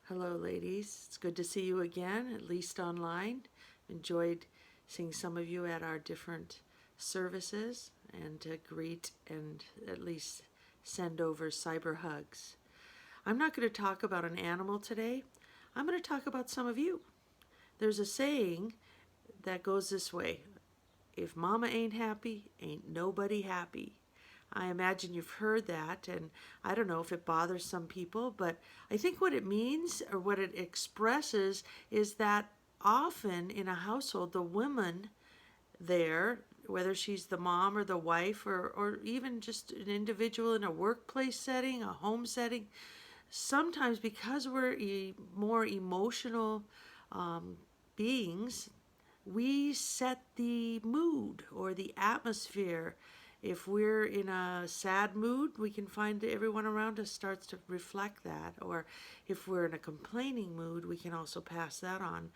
Hello, ladies. It's good to see you again, at least online. Enjoyed seeing some of you at our different services and to greet and at least send over cyber hugs. I'm not going to talk about an animal today. I'm going to talk about some of you. There's a saying that goes this way: if mama ain't happy, ain't nobody happy. I imagine you've heard that, and I don't know if it bothers some people, but I think what it means or what it expresses is that often in a household, the woman there, whether she's the mom or the wife or even just an individual in a workplace setting, a home setting, sometimes because we're more emotional beings, we set the mood or the atmosphere. If we're in a sad mood, we can find that everyone around us starts to reflect that. Or if we're in a complaining mood, we can also pass that on.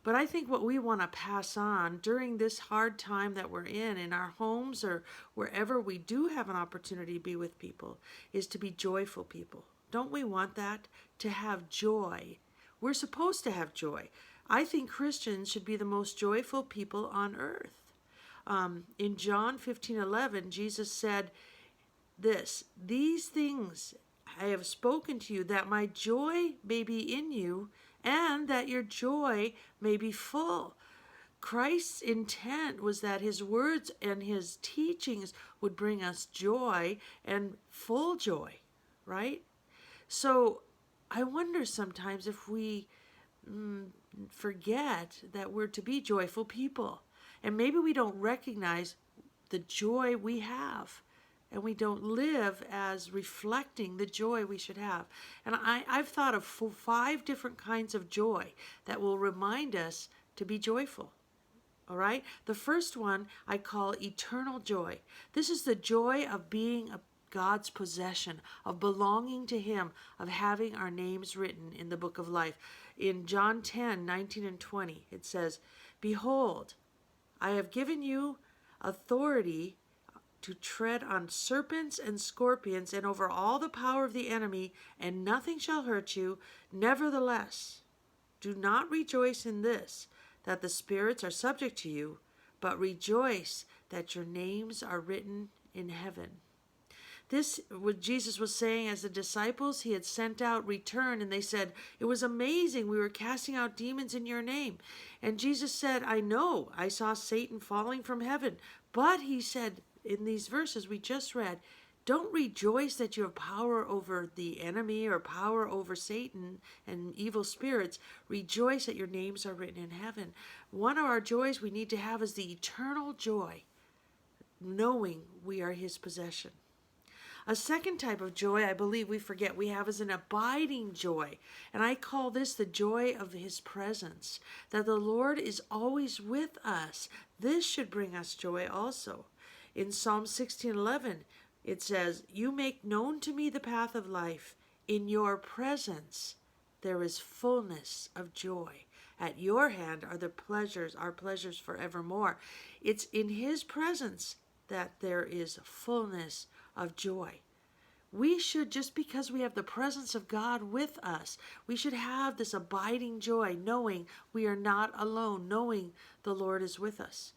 But I think what we want to pass on during this hard time that we're in our homes or wherever we do have an opportunity to be with people, is to be joyful people. Don't we want that? To have joy. We're supposed to have joy. I think Christians should be the most joyful people on earth. In John 15:11, Jesus said this: "These things I have spoken to you, that my joy may be in you, and that your joy may be full." Christ's intent was that his words and his teachings would bring us joy and full joy, right? So I wonder sometimes if we forget that we're to be joyful people. And maybe we don't recognize the joy we have. And we don't live as reflecting the joy we should have. And I've thought of 5 different kinds of joy that will remind us to be joyful. All right? The first one I call eternal joy. This is the joy of being God's possession, of belonging to him, of having our names written in the book of life. In John 10:19 and 20, it says, "Behold, I have given you authority to tread on serpents and scorpions and over all the power of the enemy, and nothing shall hurt you. Nevertheless, do not rejoice in this, that the spirits are subject to you, but rejoice that your names are written in heaven." This, what Jesus was saying as the disciples he had sent out returned, and they said, "It was amazing. We were casting out demons in your name." And Jesus said, "I know. I saw Satan falling from heaven." But he said in these verses we just read, don't rejoice that you have power over the enemy or power over Satan and evil spirits. Rejoice that your names are written in heaven. One of our joys we need to have is the eternal joy, knowing we are his possession. A second type of joy I believe we forget we have is an abiding joy. And I call this the joy of his presence, that the Lord is always with us. This should bring us joy also. In Psalm 16:11, it says, "You make known to me the path of life. In your presence there is fullness of joy. At your hand are our pleasures forevermore." It's in his presence that there is fullness of joy. We should, just because we have the presence of God with us, we should have this abiding joy, knowing we are not alone, knowing the Lord is with us.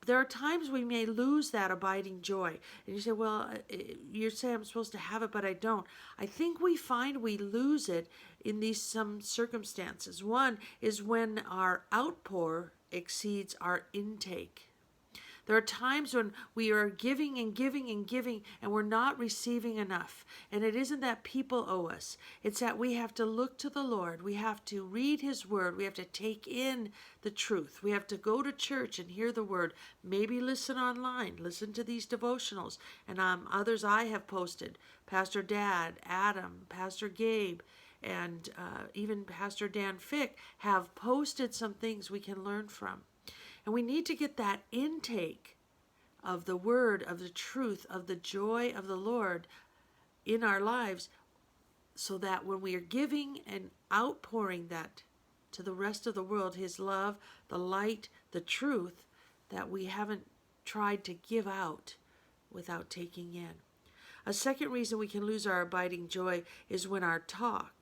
There are times we may lose that abiding joy. And you say, well, you say I'm supposed to have it, but I don't. I think we find we lose it in some circumstances. One is when our outpour exceeds our intake. There are times when we are giving and giving and giving, and we're not receiving enough. And it isn't that people owe us. It's that we have to look to the Lord. We have to read his word. We have to take in the truth. We have to go to church and hear the word. Maybe listen online. Listen to these devotionals. And others I have posted. Pastor Dad, Adam, Pastor Gabe, and even Pastor Dan Fick have posted some things we can learn from. And we need to get that intake of the word, of the truth, of the joy of the Lord in our lives, so that when we are giving and outpouring that to the rest of the world, his love, the light, the truth, that we haven't tried to give out without taking in. A second reason we can lose our abiding joy is when our talk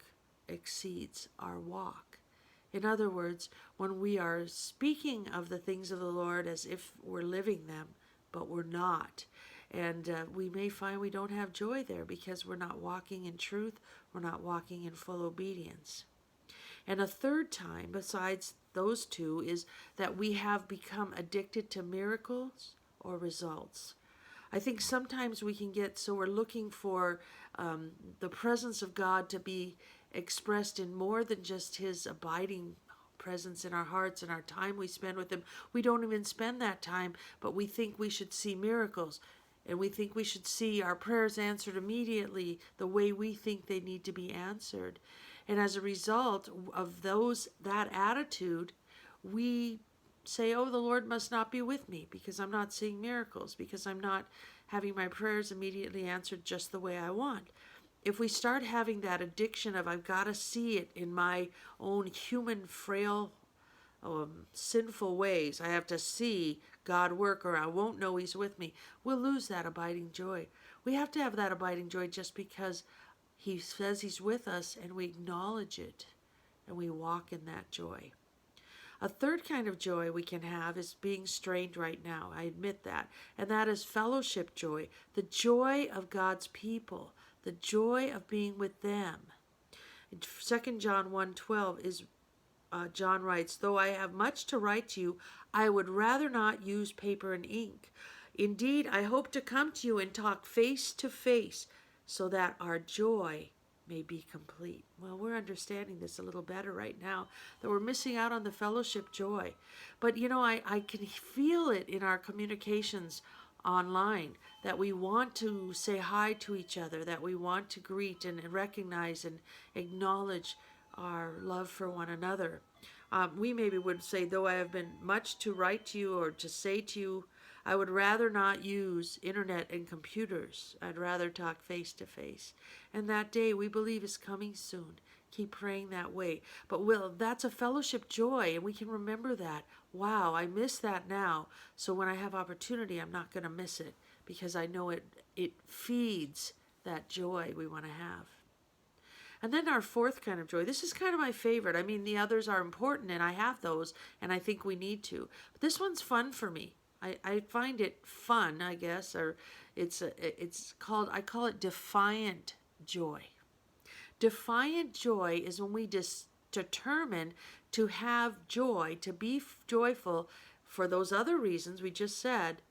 exceeds our walk. In other words, when we are speaking of the things of the Lord as if we're living them, but we're not. And we may find we don't have joy there because we're not walking in truth, we're not walking in full obedience. And a third time, besides those two, is that we have become addicted to miracles or results. I think sometimes we can get so we're looking for the presence of God to be expressed in more than just His abiding presence in our hearts and our time we spend with Him. We don't even spend that time, but we think we should see miracles. And we think we should see our prayers answered immediately the way we think they need to be answered. And as a result of that attitude, we say, oh, the Lord must not be with me because I'm not seeing miracles, because I'm not having my prayers immediately answered just the way I want. If we start having that addiction of I've got to see it in my own human, frail, sinful ways, I have to see God work or I won't know He's with me, we'll lose that abiding joy. We have to have that abiding joy just because He says He's with us and we acknowledge it and we walk in that joy. A third kind of joy we can have is being strained right now. I admit that. And that is fellowship joy, the joy of God's people, the joy of being with them. In 2 John 1:12 is John writes, though I have much to write to you, I would rather not use paper and ink. Indeed, I hope to come to you and talk face to face so that our joy may be complete. Well, we're understanding this a little better right now, that we're missing out on the fellowship joy. But I can feel it in our communications online, that we want to say hi to each other, that we want to greet and recognize and acknowledge our love for one another. We maybe would say, though I have been much to write to you or to say to you, I would rather not use internet and computers. I'd rather talk face to face. And that day we believe is coming soon. Keep praying that way. But that's a fellowship joy, and we can remember that. Wow, I miss that now. So when I have opportunity, I'm not going to miss it because I know it feeds that joy we want to have. And then our fourth kind of joy, this is kind of my favorite. I mean, the others are important, and I have those, and I think we need to. But this one's fun for me. I find it fun, I guess, or I call it defiant joy. Defiant joy is when we determine to have joy, to be joyful for those other reasons we just said,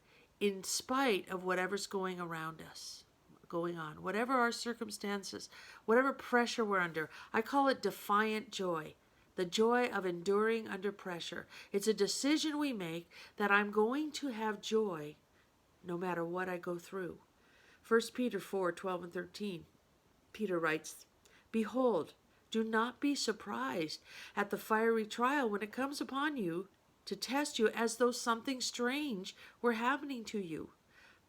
in spite of whatever's going around us. Going on, whatever our circumstances, whatever pressure we're under. I call it defiant joy, the joy of enduring under pressure. It's a decision we make that I'm going to have joy no matter what I go through. 1 Peter 4:12 and 13, Peter writes, behold, do not be surprised at the fiery trial when it comes upon you to test you as though something strange were happening to you.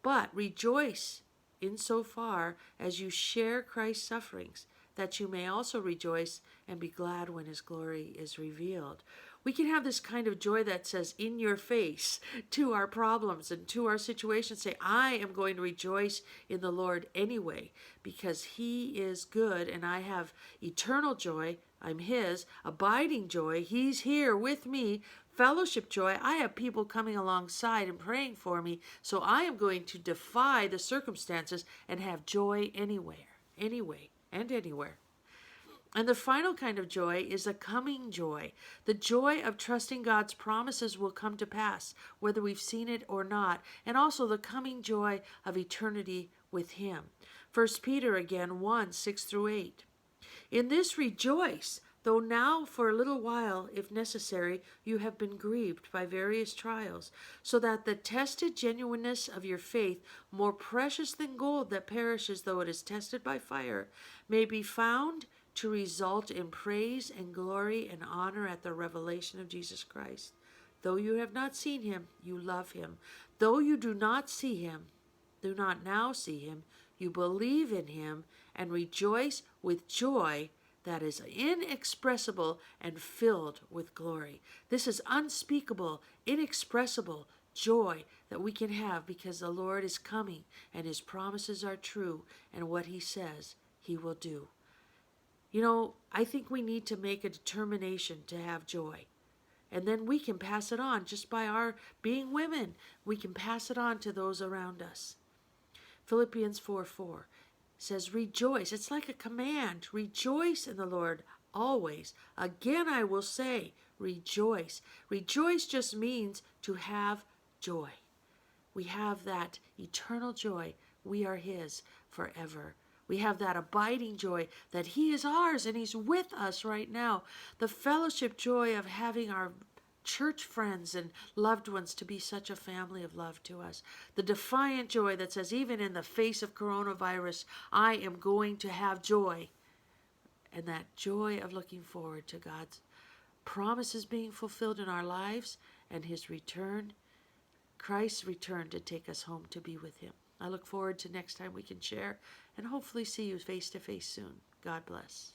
But rejoice insofar as you share Christ's sufferings, that you may also rejoice and be glad when His glory is revealed. We can have this kind of joy that says in your face to our problems and to our situations, say, I am going to rejoice in the Lord anyway, because He is good and I have eternal joy. I'm His, abiding joy. He's here with me. Fellowship joy, I have people coming alongside and praying for me, so I am going to defy the circumstances and have joy anyway, and anywhere. And the final kind of joy is a coming joy, the joy of trusting God's promises will come to pass, whether we've seen it or not, and also the coming joy of eternity with Him. 1 Peter again 1:6-8. In this rejoice, though now for a little while, if necessary, you have been grieved by various trials, so that the tested genuineness of your faith, more precious than gold that perishes though it is tested by fire, may be found to result in praise and glory and honor at the revelation of Jesus Christ. Though you have not seen Him, you love Him. Though you do not now see Him, you believe in Him and rejoice with joy that is inexpressible and filled with glory. This is unspeakable, inexpressible joy that we can have because the Lord is coming and His promises are true and what He says He will do. I think we need to make a determination to have joy. And then we can pass it on just by our being women. We can pass it on to those around us. Philippians 4:4 says, rejoice. It's like a command. Rejoice in the Lord always. Again, I will say, rejoice. Rejoice just means to have joy. We have that eternal joy. We are His forever. We have that abiding joy that He is ours and He's with us right now. The fellowship joy of having our church friends and loved ones to be such a family of love to us. The defiant joy that says, even in the face of coronavirus, I am going to have joy. And that joy of looking forward to God's promises being fulfilled in our lives and His return, Christ's return to take us home to be with Him. I look forward to next time we can share and hopefully see you face to face soon. God bless.